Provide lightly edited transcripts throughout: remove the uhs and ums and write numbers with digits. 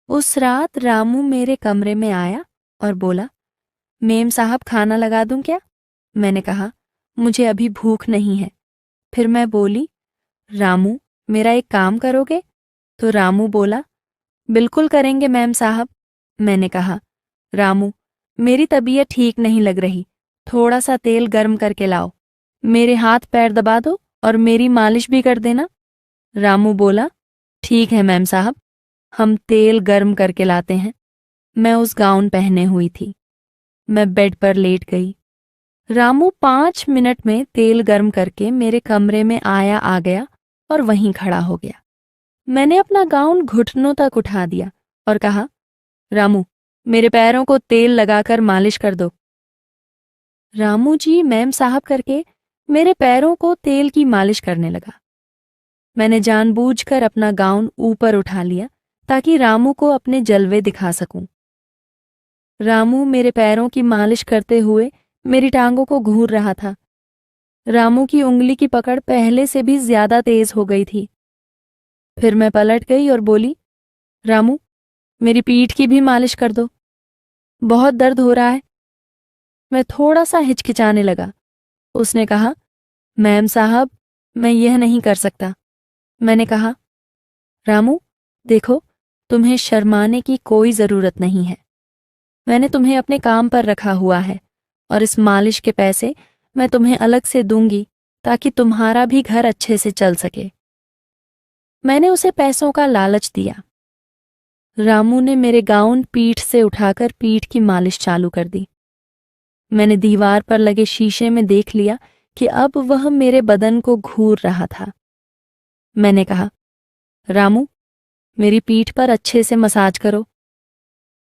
उस रात रामू मेरे कमरे में आया और बोला, मेम साहब खाना लगा दूं क्या? मैंने कहा, मुझे अभी भूख नहीं है। फिर मैं बोली, रामू मेरा एक काम करोगे? तो रामू बोला, बिल्कुल करेंगे मेम साहब। मैंने कहा, रामू मेरी तबीयत ठीक नहीं लग रही, थोड़ा सा तेल गर्म करके लाओ, मेरे हाथ पैर दबा दो और मेरी मालिश भी कर देना। रामू बोला, ठीक है मेम साहब, हम तेल गर्म करके लाते हैं। मैं उस गाउन पहने हुई थी। मैं बेड पर लेट गई। रामू 5 मिनट में तेल गर्म करके मेरे कमरे में आ गया और वहीं खड़ा हो गया। मैंने अपना गाउन घुटनों तक उठा दिया और कहा, रामू मेरे पैरों को तेल लगाकर मालिश कर दो। रामू जी मैम साहब करके मेरे पैरों को तेल की मालिश करने लगा। मैंने जानबूझकर अपना गाउन ऊपर उठा लिया ताकि रामू को अपने जलवे दिखा सकूं। रामू मेरे पैरों की मालिश करते हुए मेरी टांगों को घूर रहा था। रामू की उंगली की पकड़ पहले से भी ज्यादा तेज हो गई थी। फिर मैं पलट गई और बोली, रामू मेरी पीठ की भी मालिश कर दो, बहुत दर्द हो रहा है। मैं थोड़ा सा हिचकिचाने लगा। उसने कहा, मैम साहब मैं यह नहीं कर सकता। मैंने कहा, रामू देखो, तुम्हें शर्माने की कोई जरूरत नहीं है। मैंने तुम्हें अपने काम पर रखा हुआ है और इस मालिश के पैसे मैं तुम्हें अलग से दूंगी ताकि तुम्हारा भी घर अच्छे से चल सके। मैंने उसे पैसों का लालच दिया। रामू ने मेरे गाउन पीठ से उठाकर पीठ की मालिश चालू कर दी। मैंने दीवार पर लगे शीशे में देख लिया कि अब वह मेरे बदन को घूर रहा था। मैंने कहा, रामू मेरी पीठ पर अच्छे से मसाज करो।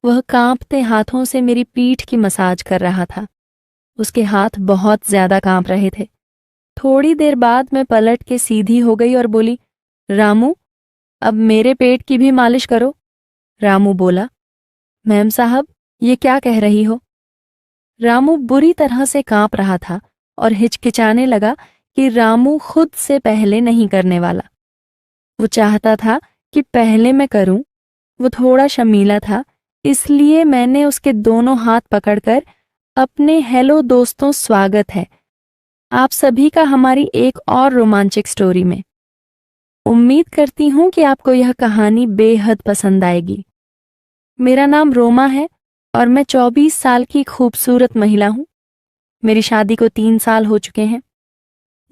वह कांपते हाथों से मेरी पीठ की मसाज कर रहा था। उसके हाथ बहुत ज्यादा कांप रहे थे। थोड़ी देर बाद मैं पलट के सीधी हो गई और बोली, रामू अब मेरे पेट की भी मालिश करो। रामू बोला, मैम साहब ये क्या कह रही हो? रामू बुरी तरह से कांप रहा था और हिचकिचाने लगा कि रामू खुद से पहले नहीं करने वाला। वो चाहता था कि पहले मैं करूं। वो थोड़ा शर्मीला था, इसलिए मैंने उसके दोनों हाथ पकड़कर अपने हेलो दोस्तों स्वागत है आप सभी का हमारी एक और रोमांचक स्टोरी में। उम्मीद करती हूं कि आपको यह कहानी बेहद पसंद आएगी। मेरा नाम रोमा है और मैं 24 साल की खूबसूरत महिला हूं। मेरी शादी को 3 साल हो चुके हैं।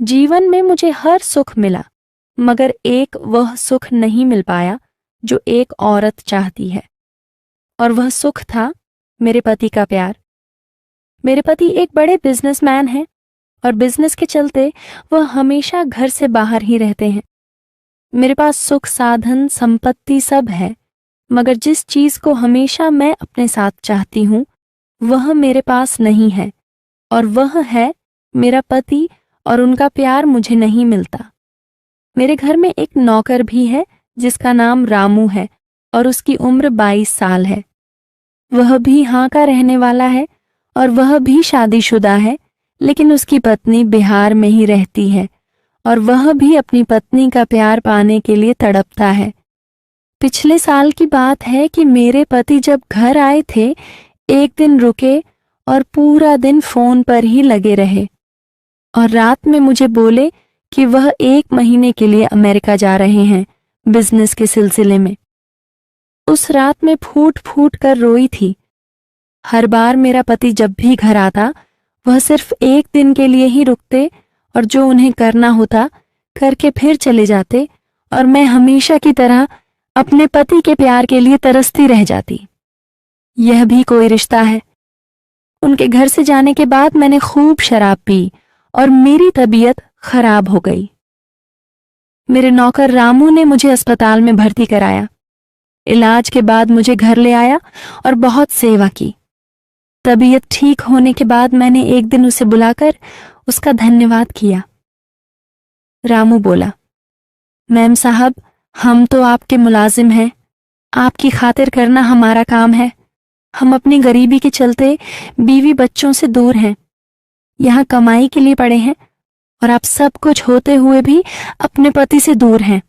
जीवन में मुझे हर सुख मिला, मगर एक वह सुख नहीं मिल पाया जो एक औरत चाहती है, और वह सुख था मेरे पति का प्यार। मेरे पति एक बड़े बिजनेसमैन हैं और बिजनेस के चलते वह हमेशा घर से बाहर ही रहते हैं। मेरे पास सुख साधन संपत्ति सब है, मगर जिस चीज को हमेशा मैं अपने साथ चाहती हूं वह मेरे पास नहीं है, और वह है मेरा पति, और उनका प्यार मुझे नहीं मिलता। मेरे घर में एक नौकर भी है जिसका नाम रामू है और उसकी उम्र 22 साल है। वह भी यहाँ का रहने वाला है और वह भी शादीशुदा है, लेकिन उसकी पत्नी बिहार में ही रहती है और वह भी अपनी पत्नी का प्यार पाने के लिए तड़पता है। पिछले साल की बात है कि मेरे पति जब घर आए थे, एक दिन रुके और पूरा दिन फोन पर ही लगे रहे और रात में मुझे बोले कि वह 1 महीने के लिए अमेरिका जा रहे हैं बिजनेस के सिलसिले में। उस रात में फूट फूट कर रोई थी। हर बार मेरा पति जब भी घर आता वह सिर्फ 1 दिन के लिए ही रुकते और जो उन्हें करना होता करके फिर चले जाते, और मैं हमेशा की तरह अपने पति के प्यार के लिए तरसती रह जाती। यह भी कोई रिश्ता है? उनके घर से जाने के बाद मैंने खूब शराब पी और मेरी तबीयत खराब हो गई। मेरे नौकर रामू ने मुझे अस्पताल में भर्ती कराया। इलाज के बाद मुझे घर ले आया और बहुत सेवा की। तबीयत ठीक होने के बाद मैंने एक दिन उसे बुलाकर उसका धन्यवाद किया। रामू बोला, मैम साहब हम तो आपके मुलाजिम हैं, आपकी खातिर करना हमारा काम है। हम अपनी गरीबी के चलते बीवी बच्चों से दूर हैं, यहाँ कमाई के लिए पड़े हैं, और आप सब कुछ होते हुए भी अपने पति से दूर हैं।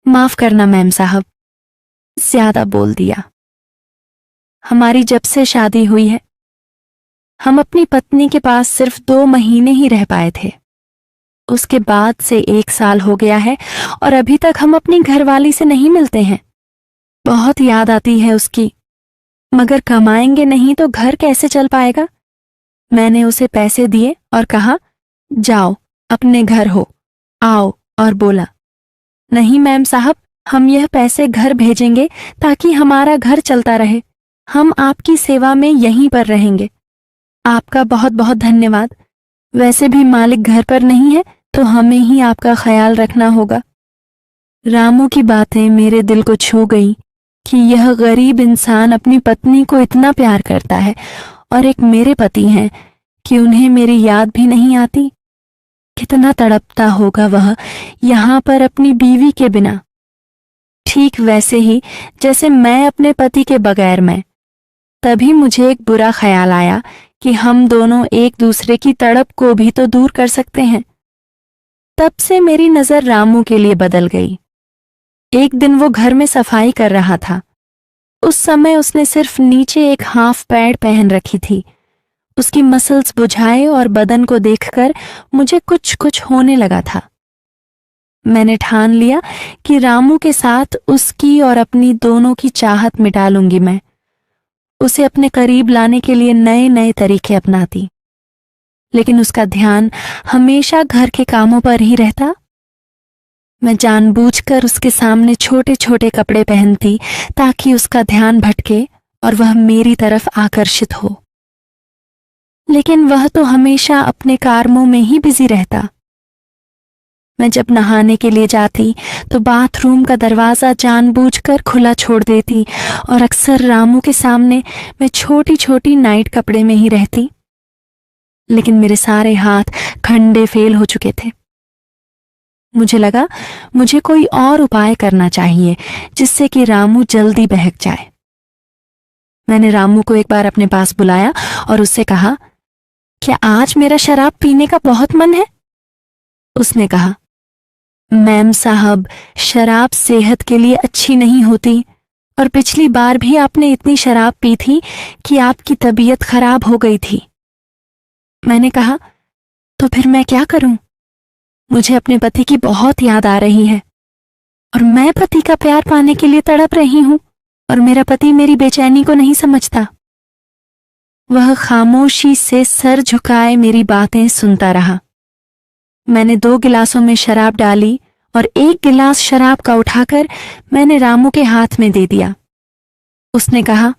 माफ करना मैम साहब। ज्यादा बोल दिया। हमारी जब से शादी हुई है, हम अपनी पत्नी के पास सिर्फ 2 महीने ही रह पाए थे। उसके बाद से 1 साल हो गया है और अभी तक हम अपनी घरवाली से नहीं मिलते हैं। बहुत याद आती है उसकी, मगर कमाएंगे नहीं तो घर कैसे चल पाएगा। मैंने उसे पैसे दिए और कहा, जाओ अपने घर हो, आओ, और बोला, नहीं मैम साहब, हम यह पैसे घर भेजेंगे ताकि हमारा घर चलता रहे। हम आपकी सेवा में यहीं पर रहेंगे। आपका बहुत बहुत धन्यवाद। वैसे भी मालिक घर पर नहीं है तो हमें ही आपका ख्याल रखना होगा। रामू की बातें मेरे दिल को छू गई कि यह गरीब इंसान अपनी पत्नी को इतना प्यार करता है और एक मेरे पति हैं कि उन्हें मेरी याद भी नहीं आती। कितना तड़पता होगा वह यहाँ पर अपनी बीवी के बिना, ठीक वैसे ही जैसे मैं अपने पति के बगैर मैं। तभी मुझे एक बुरा ख्याल आया कि हम दोनों एक दूसरे की तड़प को भी तो दूर कर सकते हैं। तब से मेरी नजर रामू के लिए बदल गई। एक दिन वो घर में सफाई कर रहा था। उस समय उसने सिर्फ नीचे एक हाफ पैंट पहन रखी थी। उसकी मसल्स बुझाए और बदन को देखकर मुझे कुछ कुछ होने लगा था। मैंने ठान लिया कि रामू के साथ उसकी और अपनी दोनों की चाहत मिटा लूंगी मैं। उसे अपने करीब लाने के लिए नए नए तरीके अपनाती, लेकिन उसका ध्यान हमेशा घर के कामों पर ही रहता। मैं जानबूझकर उसके सामने छोटे छोटे कपड़े पहनती ताकि उसका ध्यान भटके और वह मेरी तरफ आकर्षित हो, लेकिन वह तो हमेशा अपने कामों में ही बिजी रहता। मैं जब नहाने के लिए जाती तो बाथरूम का दरवाजा जानबूझकर खुला छोड़ देती और अक्सर रामू के सामने मैं छोटी छोटी नाइट कपड़े में ही रहती। लेकिन मेरे सारे हाथ खंडे फेल हो चुके थे। मुझे लगा मुझे कोई और उपाय करना चाहिए जिससे कि रामू जल्दी बहक जाए। मैंने रामू को एक बार अपने पास बुलाया और उससे कहा, क्या आज मेरा शराब पीने का बहुत मन है? उसने कहा, मैम साहब, शराब सेहत के लिए अच्छी नहीं होती और पिछली बार भी आपने इतनी शराब पी थी कि आपकी तबीयत खराब हो गई थी। मैंने कहा, तो फिर मैं क्या करूं? मुझे अपने पति की बहुत याद आ रही है और मैं पति का प्यार पाने के लिए तड़प रही हूं और मेरा पति मेरी बेचैनी को नहीं समझता। वह खामोशी से सर झुकाए मेरी बातें सुनता रहा। मैंने 2 गिलासों में शराब डाली और 1 गिलास शराब का उठाकर मैंने रामू के हाथ में दे दिया। उसने कहा,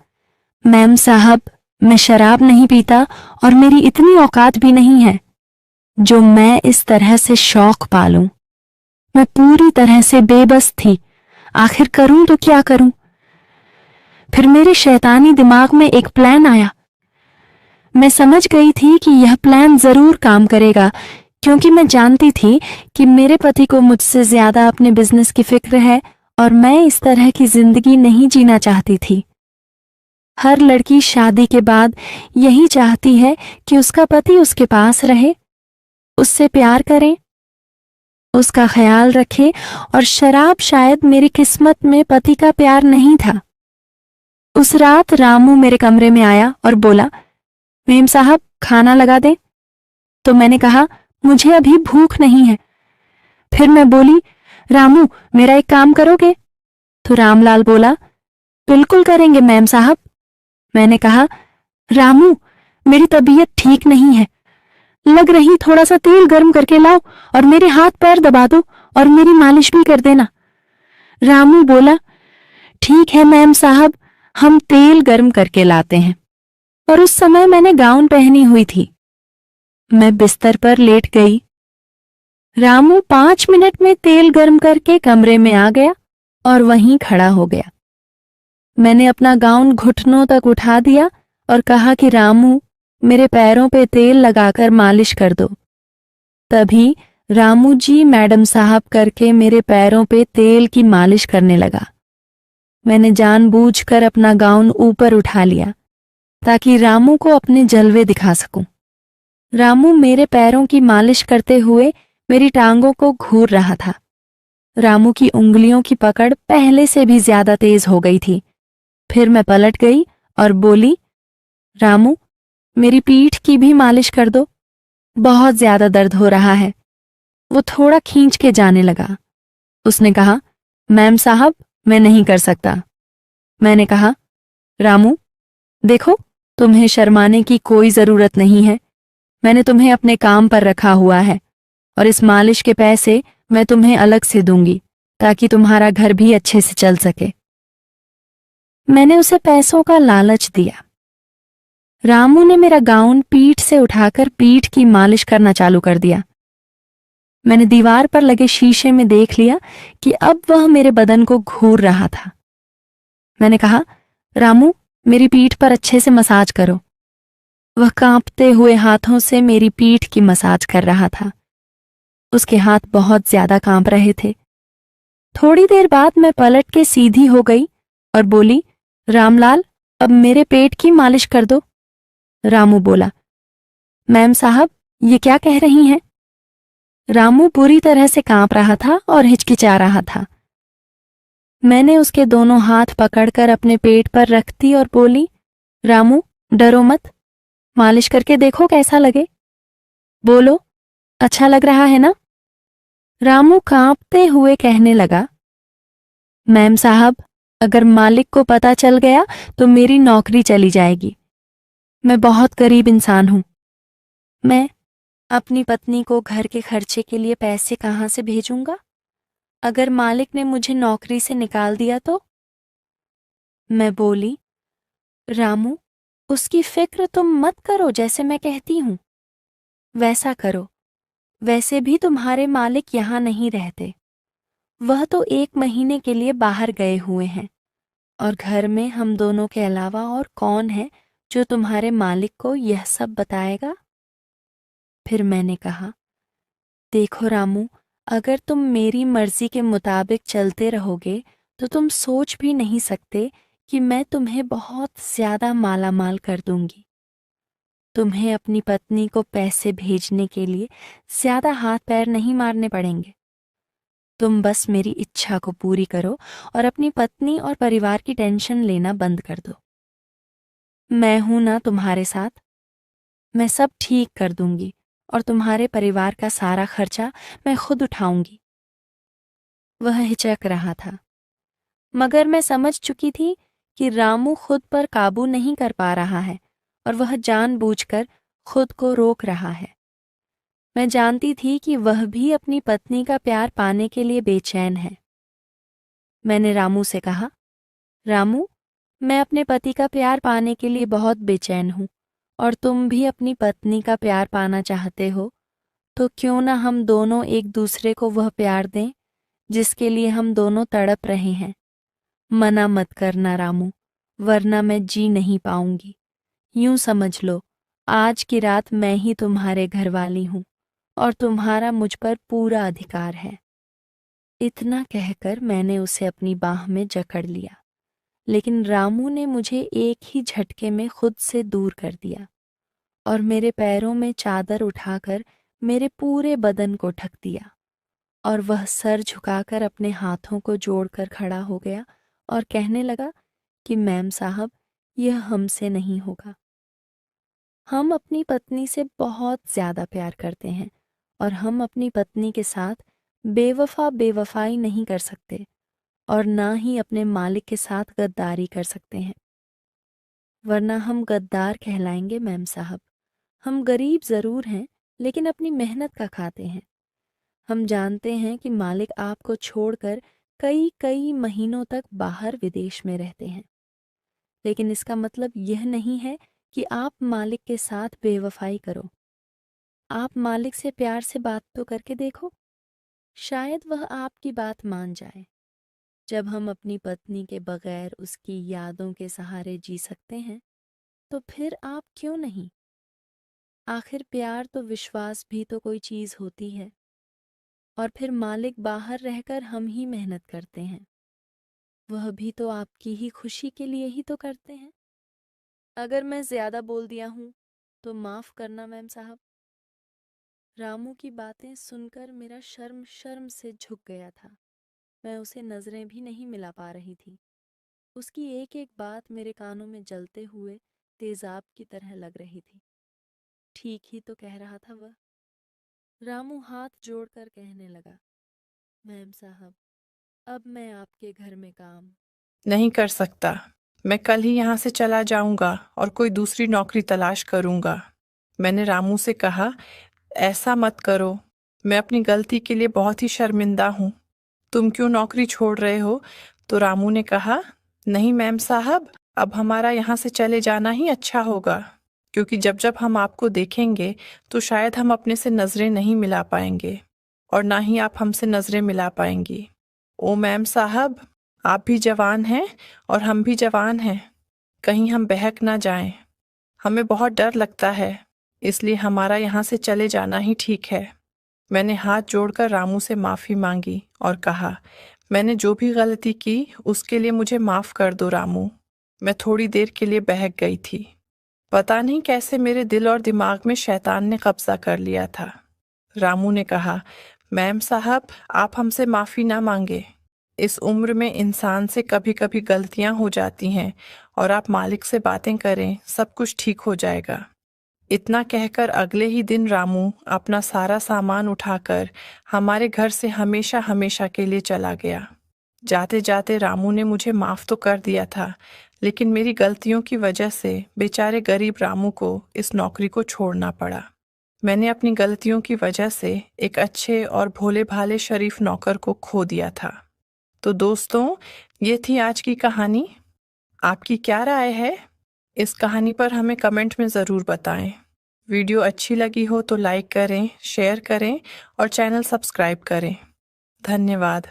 मैम साहब, मैं शराब नहीं पीता और मेरी इतनी औकात भी नहीं है जो मैं इस तरह से शौक पालूं। मैं पूरी तरह से बेबस थी। आखिर करूं तो क्या करूं? फिर मेरे शैतानी दिमाग में एक प्लान आया। मैं समझ गई थी कि यह प्लान जरूर काम करेगा, क्योंकि मैं जानती थी कि मेरे पति को मुझसे ज्यादा अपने बिजनेस की फिक्र है और मैं इस तरह की जिंदगी नहीं जीना चाहती थी। हर लड़की शादी के बाद यही चाहती है कि उसका पति उसके पास रहे, उससे प्यार करे, उसका ख्याल रखे, और शराब शायद मेरी किस्मत में पति का प्यार नहीं था। उस रात रामू मेरे कमरे में आया और बोला, मेम साहब, खाना लगा दे। तो मैंने कहा, मुझे अभी भूख नहीं है। फिर मैं बोली, रामू, मेरा एक काम करोगे? तो रामलाल बोला, बिल्कुल करेंगे मैम साहब। मैंने कहा, रामू, मेरी तबीयत ठीक नहीं है, लग रही, थोड़ा सा तेल गर्म करके लाओ और मेरे हाथ पैर दबा दो और मेरी मालिश भी कर देना। रामू बोला, ठीक है मैम साहब, हम तेल गर्म करके लाते हैं। और उस समय मैंने गाउन पहनी हुई थी। मैं बिस्तर पर लेट गई। रामू 5 मिनट में तेल गर्म करके कमरे में आ गया और वहीं खड़ा हो गया। मैंने अपना गाउन घुटनों तक उठा दिया और कहा कि रामू, मेरे पैरों पे तेल लगाकर मालिश कर दो। तभी रामू जी मैडम साहब करके मेरे पैरों पे तेल की मालिश करने लगा। मैंने जानबूझकर अपना गाउन ऊपर उठा लिया ताकि रामू को अपने जलवे दिखा सकूं। रामू मेरे पैरों की मालिश करते हुए मेरी टांगों को घूर रहा था। रामू की उंगलियों की पकड़ पहले से भी ज्यादा तेज हो गई थी। फिर मैं पलट गई और बोली, रामू, मेरी पीठ की भी मालिश कर दो, बहुत ज्यादा दर्द हो रहा है। वो थोड़ा खींच के जाने लगा। उसने कहा, मैम साहब, मैं नहीं कर सकता। मैंने कहा, रामू, देखो, तुम्हें शर्माने की कोई जरूरत नहीं है। मैंने तुम्हें अपने काम पर रखा हुआ है और इस मालिश के पैसे मैं तुम्हें अलग से दूंगी ताकि तुम्हारा घर भी अच्छे से चल सके। मैंने उसे पैसों का लालच दिया। रामू ने मेरा गाउन पीठ से उठाकर पीठ की मालिश करना चालू कर दिया। मैंने दीवार पर लगे शीशे में देख लिया कि अब वह मेरे बदन को घूर रहा था। मैंने कहा, रामू, मेरी पीठ पर अच्छे से मसाज करो। वह कांपते हुए हाथों से मेरी पीठ की मसाज कर रहा था। उसके हाथ बहुत ज्यादा कांप रहे थे। थोड़ी देर बाद मैं पलट के सीधी हो गई और बोली, रामलाल, अब मेरे पेट की मालिश कर दो। रामू बोला, मैम साहब, ये क्या कह रही हैं? रामू बुरी तरह से कांप रहा था और हिचकिचा रहा था। मैंने उसके दोनों हाथ पकड़कर अपने पेट पर रख दी और बोली, रामू, डरो मत, मालिश करके देखो कैसा लगे। बोलो, अच्छा लग रहा है ना? रामू कांपते हुए कहने लगा, मैम साहब, अगर मालिक को पता चल गया तो मेरी नौकरी चली जाएगी। मैं बहुत गरीब इंसान हूं। मैं अपनी पत्नी को घर के खर्चे के लिए पैसे कहाँ से भेजूंगा? अगर मालिक ने मुझे नौकरी से निकाल दिया तो? मैं बोली, रामू, उसकी फिक्र तुम मत करो, जैसे मैं कहती हूं वैसा करो। वैसे भी तुम्हारे मालिक यहां नहीं रहते। वह तो 1 महीने के लिए बाहर गए हुए हैं और घर में हम दोनों के अलावा और कौन है जो तुम्हारे मालिक को यह सब बताएगा? फिर मैंने कहा, देखो रामू, अगर तुम मेरी मर्जी के मुताबिक चलते रहोगे तो तुम सोच भी नहीं सकते कि मैं तुम्हें बहुत ज्यादा मालामाल कर दूंगी। तुम्हें अपनी पत्नी को पैसे भेजने के लिए ज्यादा हाथ पैर नहीं मारने पड़ेंगे। तुम बस मेरी इच्छा को पूरी करो और अपनी पत्नी और परिवार की टेंशन लेना बंद कर दो। मैं हूं ना तुम्हारे साथ। मैं सब ठीक कर दूंगी और तुम्हारे परिवार का सारा खर्चा मैं खुद उठाऊंगी। वह हिचक रहा था, मगर मैं समझ चुकी थी कि रामू खुद पर काबू नहीं कर पा रहा है और वह जानबूझकर खुद को रोक रहा है। मैं जानती थी कि वह भी अपनी पत्नी का प्यार पाने के लिए बेचैन है। मैंने रामू से कहा, रामू, मैं अपने पति का प्यार पाने के लिए बहुत बेचैन हूं और तुम भी अपनी पत्नी का प्यार पाना चाहते हो, तो क्यों ना हम दोनों एक दूसरे को वह प्यार दें जिसके लिए हम दोनों तड़प रहे हैं। मना मत करना रामू, वरना मैं जी नहीं पाऊंगी। यूं समझ लो, आज की रात मैं ही तुम्हारे घरवाली हूं और तुम्हारा मुझ पर पूरा अधिकार है। इतना कहकर मैंने उसे अपनी बाह में जकड़ लिया, लेकिन रामू ने मुझे एक ही झटके में खुद से दूर कर दिया और मेरे पैरों में चादर उठाकर मेरे पूरे बदन को ढक दिया और वह सर झुकाकर अपने हाथों को जोड़कर खड़ा हो गया और कहने लगा कि मैम साहब, यह हमसे नहीं होगा। हम अपनी पत्नी से बहुत ज्यादा प्यार करते हैं और हम अपनी पत्नी के साथ बेवफाई नहीं कर सकते और ना ही अपने मालिक के साथ गद्दारी कर सकते हैं, वरना हम गद्दार कहलाएंगे मैम साहब। हम गरीब जरूर हैं, लेकिन अपनी मेहनत का खाते हैं। हम जानते हैं कि मालिक आपको छोड़कर कई कई महीनों तक बाहर विदेश में रहते हैं, लेकिन इसका मतलब यह नहीं है कि आप मालिक के साथ बेवफाई करो। आप मालिक से प्यार से बात तो करके देखो, शायद वह आपकी बात मान जाए। जब हम अपनी पत्नी के बगैर उसकी यादों के सहारे जी सकते हैं, तो फिर आप क्यों नहीं? आखिर प्यार तो विश्वास भी तो कोई चीज होती है। और फिर मालिक बाहर रहकर हम ही मेहनत करते हैं, वह भी तो आपकी ही खुशी के लिए ही तो करते हैं। अगर मैं ज्यादा बोल दिया हूं तो माफ करना मैम साहब। रामू की बातें सुनकर मेरा शर्म शर्म से झुक गया था। मैं उसे नजरें भी नहीं मिला पा रही थी। उसकी एक एक बात मेरे कानों में जलते हुए तेजाब की तरह लग रही थी। ठीक ही तो कह रहा था वह। रामू हाथ जोड़कर कहने लगा, मैम साहब, अब मैं आपके घर में काम। नहीं कर सकता। मैं कल ही यहाँ से चला जाऊंगा और कोई दूसरी नौकरी तलाश करूंगा। मैंने रामू से कहा, ऐसा मत करो। मैं अपनी गलती के लिए बहुत ही शर्मिंदा हूँ। तुम क्यों नौकरी छोड़ रहे हो? तो रामू ने कहा, नहीं मैम साहब, अब हमारा यहाँ से चले जाना ही अच्छा होगा, क्योंकि जब जब हम आपको देखेंगे तो शायद हम अपने से नजरें नहीं मिला पाएंगे और ना ही आप हमसे नजरें मिला पाएंगी। ओ मैम साहब, आप भी जवान हैं और हम भी जवान हैं। कहीं हम बहक ना जाएं। हमें बहुत डर लगता है, इसलिए हमारा यहाँ से चले जाना ही ठीक है। मैंने हाथ जोड़कर रामू से माफ़ी मांगी और कहा, मैंने जो भी गलती की उसके लिए मुझे माफ़ कर दो रामू। मैं थोड़ी देर के लिए बहक गई थी। पता नहीं कैसे मेरे दिल और दिमाग में शैतान ने कब्जा कर लिया था। रामू ने कहा, मैम साहब, आप हमसे माफ़ी ना मांगे। इस उम्र में इंसान से कभी कभी गलतियां हो जाती हैं और आप मालिक से बातें करें, सब कुछ ठीक हो जाएगा। इतना कहकर अगले ही दिन रामू अपना सारा सामान उठाकर हमारे घर से हमेशा हमेशा के लिए चला गया। जाते जाते रामू ने मुझे माफ़ तो कर दिया था, लेकिन मेरी गलतियों की वजह से बेचारे गरीब रामू को इस नौकरी को छोड़ना पड़ा। मैंने अपनी गलतियों की वजह से एक अच्छे और भोले भाले शरीफ नौकर को खो दिया था। तो दोस्तों, ये थी आज की कहानी। आपकी क्या राय है? इस कहानी पर हमें कमेंट में ज़रूर बताएं। वीडियो अच्छी लगी हो तो लाइक करें, शेयर करें और चैनल सब्सक्राइब करें। धन्यवाद।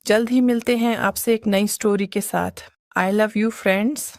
जल्द ही मिलते हैं आपसे एक नई स्टोरी के साथ। I love you friends.